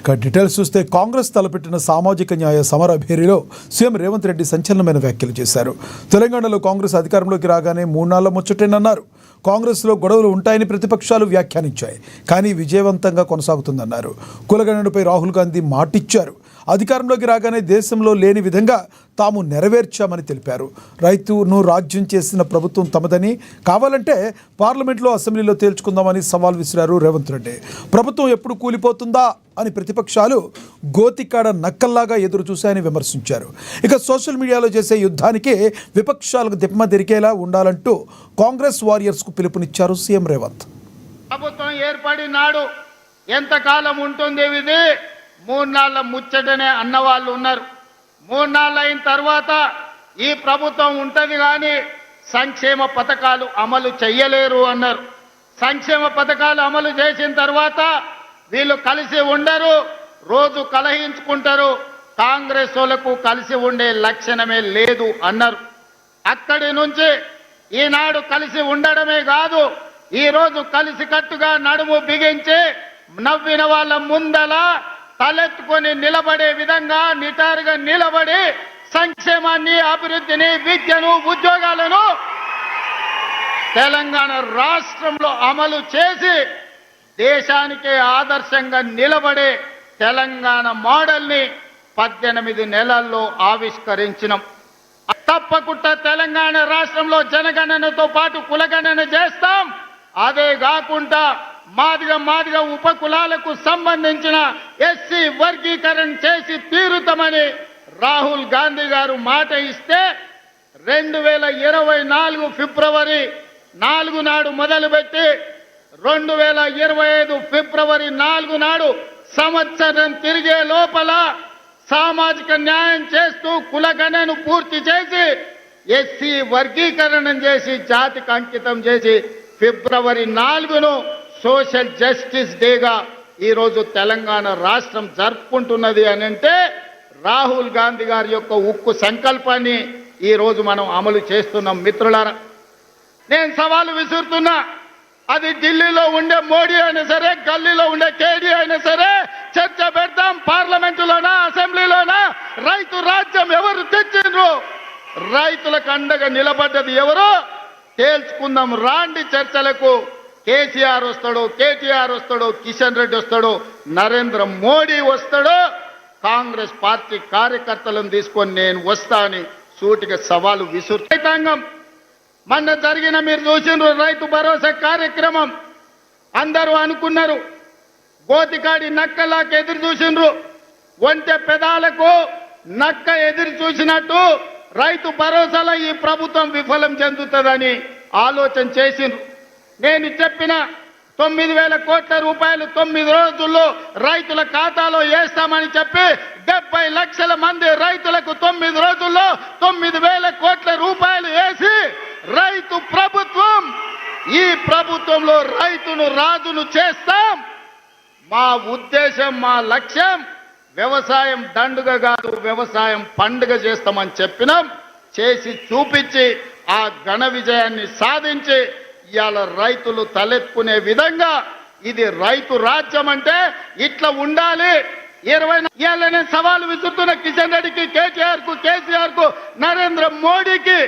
ఇక డీటెయిల్స్ చూస్తే కాంగ్రెస్ తలపెట్టిన సామాజిక న్యాయ సమర భేరీలో సీఎం రేవంత్ రెడ్డి సంచలనమైన వ్యాఖ్యలు చేశారు. తెలంగాణలో కాంగ్రెస్ అధికారంలోకి రాగానే 3 నాళ్ల ముచ్చటేనన్నారు. కాంగ్రెస్లో గొడవలు ఉంటాయని ప్రతిపక్షాలు వ్యాఖ్యానించాయి, కానీ విజయవంతంగా కొనసాగుతుందన్నారు. కులగణనపై రాహుల్ గాంధీ మాటిచ్చారు. అధికారంలోకి రాగానే దేశంలో లేని విధంగా తాము నెరవేర్చామని తెలిపారు. రైతును రాజ్యం చేసిన ప్రభుత్వం తమదని, కావాలంటే పార్లమెంట్లో అసెంబ్లీలో తేల్చుకుందామని సవాల్ విసిరారు రేవంత్ రెడ్డి. ప్రభుత్వం ఎప్పుడు కూలిపోతుందా అని ప్రతిపక్షాలు గోతికాడ నక్కల్లాగా ఎదురు చూశాయని విమర్శించారు. ఇక సోషల్ మీడియాలో చేసే యుద్ధానికి విపక్షాలకు దిమ్మ దొరికేలా ఉండాలంటూ కాంగ్రెస్ వారియర్స్కు పిలుపునిచ్చారు సీఎం రేవంత్. ప్రభుత్వం ఏర్పడి నాడు ఎంతకాలం ఉంటుంది ఇది 3 నాళ్ల ముచ్చటనే అన్నవాళ్ళు ఉన్నారు. 3 నాళ్ళు అయిన తర్వాత ఈ ప్రభుత్వం ఉంటుంది కానీ సంక్షేమ పథకాలు అమలు చెయ్యలేరు అన్నారు. సంక్షేమ పథకాలు అమలు చేసిన తర్వాత వీళ్ళు కలిసి ఉండరు, రోజు కలహించుకుంటారు. కాంగ్రెస్ వాళ్ళకు కలిసి ఉండే లక్షణమే లేదు అన్నారు. అక్కడి నుంచి ఈనాడు కలిసి ఉండడమే కాదు, ఈరోజు కలిసికట్టుగా నడుము బిగించి నవ్విన వాళ్ళ ముందల తలెత్తుకొని నిలబడే విధంగా నిటారుగా నిలబడి సంక్షేమాన్ని, అభివృద్ధిని, విద్యను, ఉద్యోగాలను తెలంగాణ రాష్ట్రంలో అమలు చేసి దేశానికే ఆదర్శంగా నిలబడే తెలంగాణ మోడల్ని 18 నెలల్లో ఆవిష్కరించినాం. తప్పకుండా తెలంగాణ రాష్ట్రంలో జనగణనతో పాటు కులగణన చేస్తాం. అదే కాకుండా మాదిగ ఉప కులాలకు సంబంధించిన ఎస్సీ వర్గీకరణ చేసి తీరుతామని రాహుల్ గాంధీ గారు మాట ఇస్తే 2024 ఫిబ్రవరి 4 నాడు మొదలుపెట్టి 2025 ఫిబ్రవరి 4 నాడు సంవత్సరం తిరిగే లోపల సామాజిక న్యాయం చేస్తూ కులగణను పూర్తి చేసి ఎస్సీ వర్గీకరణ చేసి జాతికి అంకితం చేసి ఫిబ్రవరి 4ను సోషల్ జస్టిస్ డేగా ఈరోజు తెలంగాణ రాష్ట్రం జరుపుకుంటున్నది అని అంటే రాహుల్ గాంధీ గారి యొక్క ఉక్కు సంకల్పాన్ని ఈరోజు మనం అమలు చేస్తున్నాం. మిత్రులారా, నేను సవాలు విసురుతున్నా. అది ఢిల్లీలో ఉండే మోడీ అయినా సరే, గల్లీలో ఉండే కేడీ అయినా సరే, చర్చ పెడతాం. పార్లమెంటులోనా, అసెంబ్లీలోనా, రైతు రాజ్యం ఎవరు తెచ్చిండ్రు, రైతులకు అండగా నిలబడ్డది ఎవరు తేల్చుకుందాం. రాండి చర్చలకు. కేసీఆర్ వస్తాడు, కేటీఆర్ వస్తాడు, కిషన్ రెడ్డి వస్తాడు, నరేంద్ర మోడీ వస్తాడు, కాంగ్రెస్ పార్టీ కార్యకర్తలను తీసుకొని నేను వస్తా అని సూటిగా సవాలు విసురు. రైతాంగం మొన్న జరిగిన మీరు చూసిండ్రు రైతు భరోసా కార్యక్రమం. అందరూ అనుకున్నారు గోతికాడి నక్కలాకి ఎదురు చూసిండ్రు. ఒంటె పెదాలకు నక్క ఎదురు చూసినట్టు రైతు భరోసాలో ఈ ప్రభుత్వం విఫలం చెందుతుందని ఆలోచన చేసిండ్రు. నేను చెప్పిన 9,000 కోట్ల రూపాయలు 9 రోజుల్లో రైతుల ఖాతాలో వేస్తామని చెప్పి 70 లక్షల మంది రైతులకు 9 రోజుల్లో 9,000 కోట్ల రూపాయలు వేసి రైతు ప్రభుత్వం, ఈ ప్రభుత్వంలో రైతును రాజును చేస్తాం. మా ఉద్దేశం, మా లక్ష్యం వ్యవసాయం దండుగ కాదు, వ్యవసాయం పండుగ చేస్తామని చెప్పినాం. చేసి చూపించి ఆ ఘన విజయాన్ని సాధించి ఇవాళ రైతులు తలెత్తుకునే విధంగా ఇది రైతు రాజ్యం అంటే ఇట్లా ఉండాలి. ఇవాళ నేను సవాలు విసురుతున్న కిషన్ రెడ్డికి, కేటీఆర్ కు, కేసీఆర్ కు, నరేంద్ర మోడీకి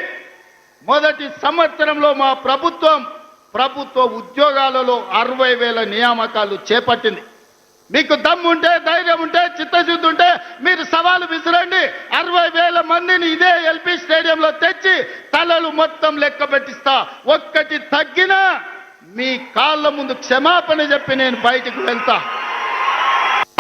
మొదటి సంవత్సరంలో మా ప్రభుత్వ ఉద్యోగాలలో 60,000 నియామకాలు చేపట్టింది. మీకు దమ్ము ఉంటే, ధైర్యం ఉంటే, చిత్తశుద్ధి ఉంటే మీరు సవాలు విసిరండి. 60,000 మందిని ఇదే ఎల్పీ స్టేడియంలో తెచ్చి తలలు మొత్తం లెక్క పెట్టిస్తా. ఒక్కటి తగ్గినా మీ కాళ్ళ ముందు క్షమాపణ చెప్పి నేను బయటికి వెళ్తా.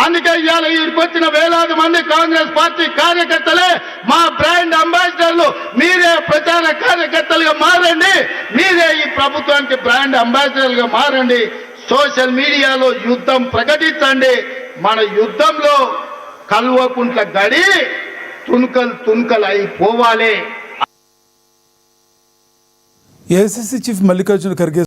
అందుకే ఇవాళ వీరికి వచ్చిన వేలాది మంది కాంగ్రెస్ పార్టీ కార్యకర్తలే మా బ్రాండ్ అంబాసిడర్లు. మీరే ప్రచార కార్యకర్తలుగా మారండి, మీరే ఈ ప్రభుత్వానికి బ్రాండ్ అంబాసిడర్లుగా మారండి. సోషల్ మీడియాలో యుద్ధం ప్రకటించండి. మన యుద్ధంలో కల్వకుంట్ల గడి తుణుకలు అయిపోవాలి. AICC chief Mallikarjuna Kharge